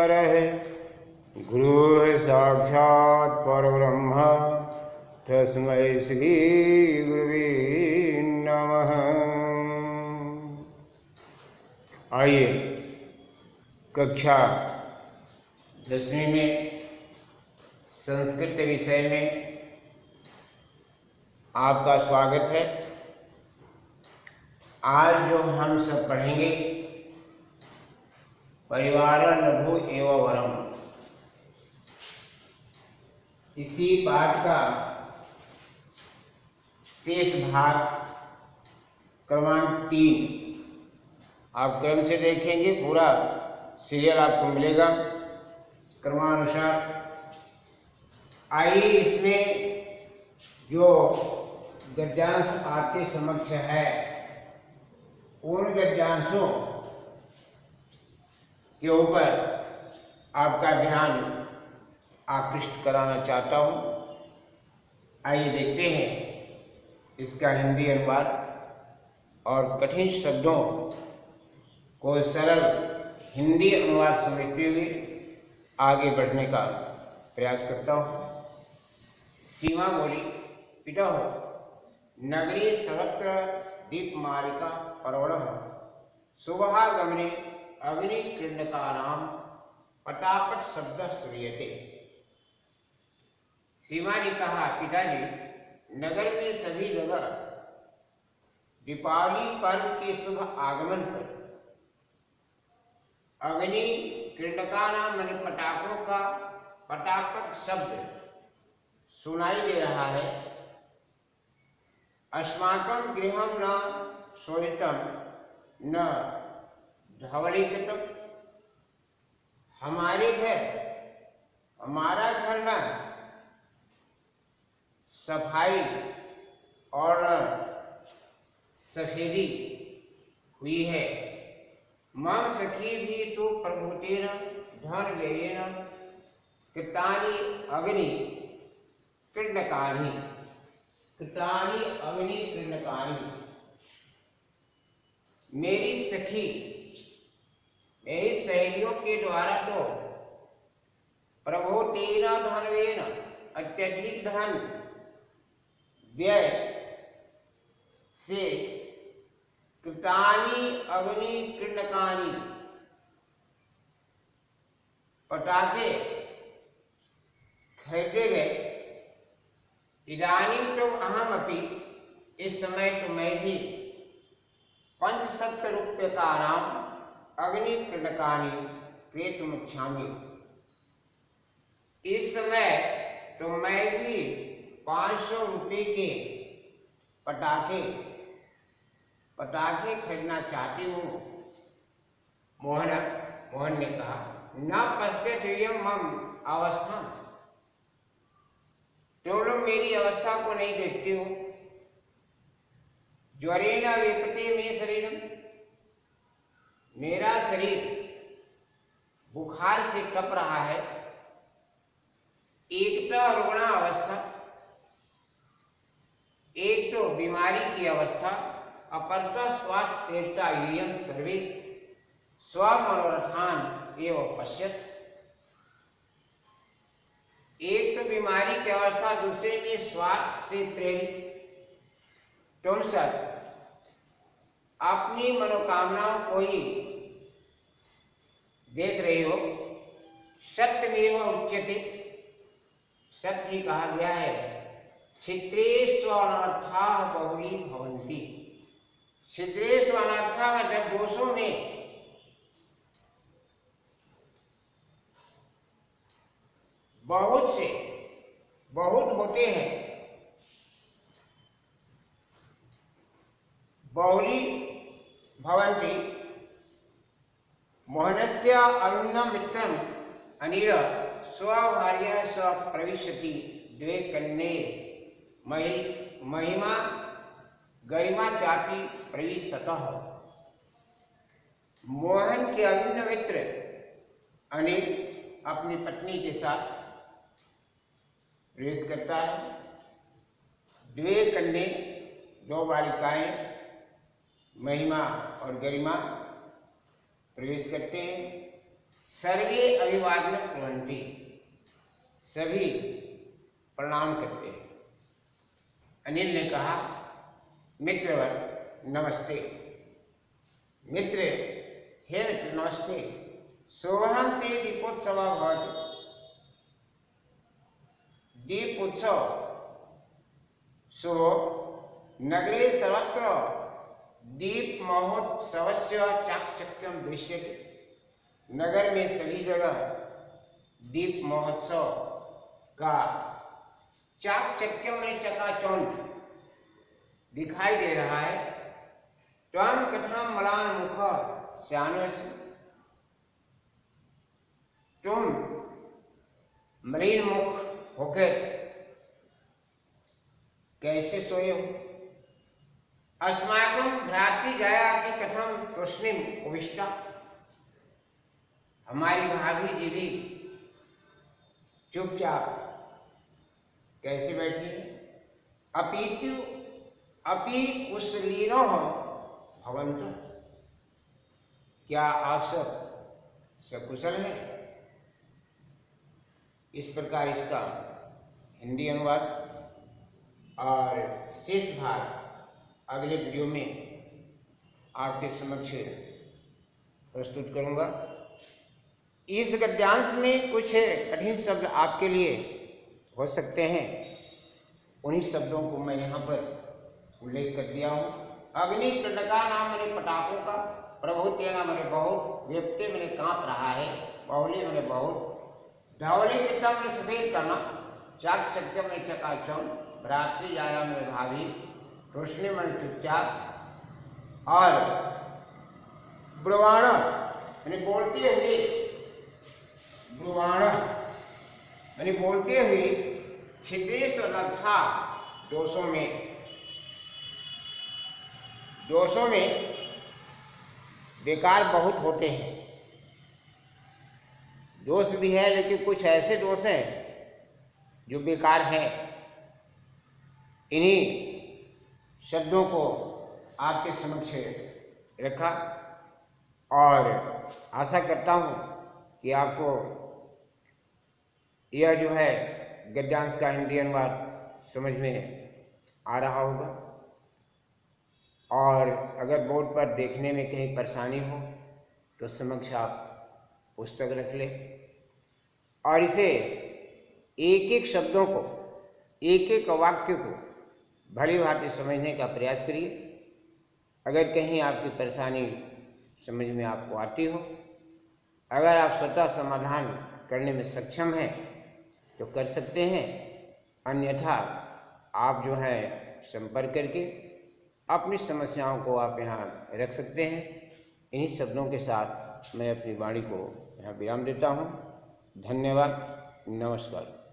परः गुरुः साक्षात् परब्रह्म तस्मै श्री गुरुवे नमः। आइए कक्षा 10वीं में संस्कृत विषय में आपका स्वागत है। आज जो हम सब पढ़ेंगे परिवार लघु एवं वरम, इसी पाठ का शेष भाग क्रमांक 3 आप क्रम से देखेंगे। पूरा सीरियल आपको मिलेगा क्रमानुसार। आइए इसमें जो गद्यांश आपके समक्ष है उन गद्यांशों के ऊपर आपका ध्यान आकृष्ट कराना चाहता हूँ। आइए देखते हैं इसका हिंदी अनुवाद और कठिन शब्दों को सरल हिंदी अनुवाद समझते हुए आगे बढ़ने का प्रयास करता हूँ। सीमा बोली, पिता हो नगरी सर्वत्र दीपमालिका परवण शुभागमने अग्निकृण्डकानां पटापट शब्द श्रूयते। सीमा ने कहा, पिताजी नगर में सभी जगह दीपावली पर्व के शुभ आगमन पर अग्नि कृण्डकानां मन पटाखों का पटापट शब्द सुनाई दे रहा है। अस्माकं गृहं न शोभितं न धवलीकृतं, हमारा घर न सफाई और सफेदी हुई है। मम सखी भी तो प्रभुतेन धन व्ययेन कृतानि अग्नि कृण्डकानि मेरी सखी मेरी सहेलियों के द्वारा तो प्रभुतेन धनवेन अत्यधिक धन व्यय से कृतानि अग्नि कृण्डकानि पटाखे खरीदे गए। इदानीं तो अहमपि, इस समय तो मैं भी 500 रूप्यकाणां अग्नि कृण्डकानि क्रेतुमिच्छामि। इस समय तो मैं भी 500 रुपये के पटाखे खरीदना चाहती हूँ। मोहन ने कहा, न पश्यति मम अवस्था, तुम लोग मेरी अवस्था को नहीं देखते हो। ज्वरेण वेपते मे शरीरम, मेरा शरीर बुखार से कप रहा है। एक तो रुग्णा अवस्था, एक तो बीमारी की अवस्था, अपरतो स्वास्थ्य प्रेरिता यूयं सर्वे स्वमनोरथान एवं पश्यत। एक तो बीमारी की अवस्था, दूसरे में स्वार्थ से प्रेरित तुम सब अपनी मनोकामनाओं को ही देख रहे हो। सत्यमेव उच्यते, सत्य कहा गया है, छिद्रेषु अनर्थाः बहुली भवन्ति। छिद्रेषु अनर्थाः, जब दोषों में बहुत होते हैं, बहुली भवन्ति। मोहनस्य अभिन्नं मित्रम् अनिल स्वभार्या स प्रविशति द्वे कन्ये महिमा गरिमा चापि प्रविशतः। मोहन के अभिन्न मित्र अनिल अपनी पत्नी के साथ प्रवेश करता है। द्वे कन्ये, 2 बालिकाएं महिमा और गरिमा प्रवेश करते हैं। सर्वे अभिवादन कुर्वन्ति, सभी प्रणाम करते हैं। अनिल ने कहा, मित्रवर नमस्ते। मित्र, हे मित्र नमस्ते। सोहम ते दीपोत्सव भवति। दीप उत्सव सो नगरे सर्वत्र दीप महोत्सवस्य चाकचक्यं दृश्यते। नगर में सभी जगह दीप महोत्सव का चाकचक्य में चकाचौंध दिखाई दे रहा है। त्वं कथं म्लान मुख श्यानोऽसि। तुम मलिन मुख होकर कैसे सोए हो। अस्माकं भ्रातृजायापि कथं तूष्णीम उपविष्टा। हमारी भाभी जी भी चुपचाप कैसे बैठी है। अपि कुशलिनो भवन्तु। क्या आप सब सकुशल हैं। इस प्रकार इसका हिंदी अनुवाद और शेष भाग अगले वीडियो में आपके समक्ष प्रस्तुत करूंगा। इस गद्यांश में कुछ कठिन शब्द आपके लिए हो सकते हैं, उन्हीं शब्दों को मैं यहाँ पर उल्लेख कर दिया हूँ। अग्नि कृतका नाम मैंने पटाखों का, प्रभुतेना मैंने बहुत, व्यक्ति मैंने कांप रहा है, बाहुली मैंने बहुत, धवली कितना मैंने सफेद करना, चाक चक्य में चकाचौंध, भ्रातृ आया मेरे भाभी, रोशनी मैंने चुपचाप, और ब्रुवाण मैंने बोलते हुए, ब्रुवाण मैंने बोलते हुए, छिद्रेश अनर्था दोषों में बेकार बहुत होते हैं। दोष भी है, लेकिन कुछ ऐसे दोष हैं जो बेकार हैं। इन्हीं शब्दों को आपके समक्ष रखा और आशा करता हूँ कि आपको यह जो है गद्यांश का हिंदी अनुवाद समझ में आ रहा होगा। और अगर बोर्ड पर देखने में कहीं परेशानी हो तो समक्ष आप पुस्तक रख लें और इसे एक एक शब्दों को, एक एक वाक्य को भली भांति समझने का प्रयास करिए। अगर कहीं आपकी परेशानी समझ में आपको आती हो, अगर आप स्वतः समाधान करने में सक्षम हैं तो कर सकते हैं, अन्यथा आप जो है संपर्क करके अपनी समस्याओं को आप यहाँ रख सकते हैं। इन्हीं शब्दों के साथ मैं अपनी वाणी को यहाँ विराम देता हूँ। धन्यवाद। नमस्कार।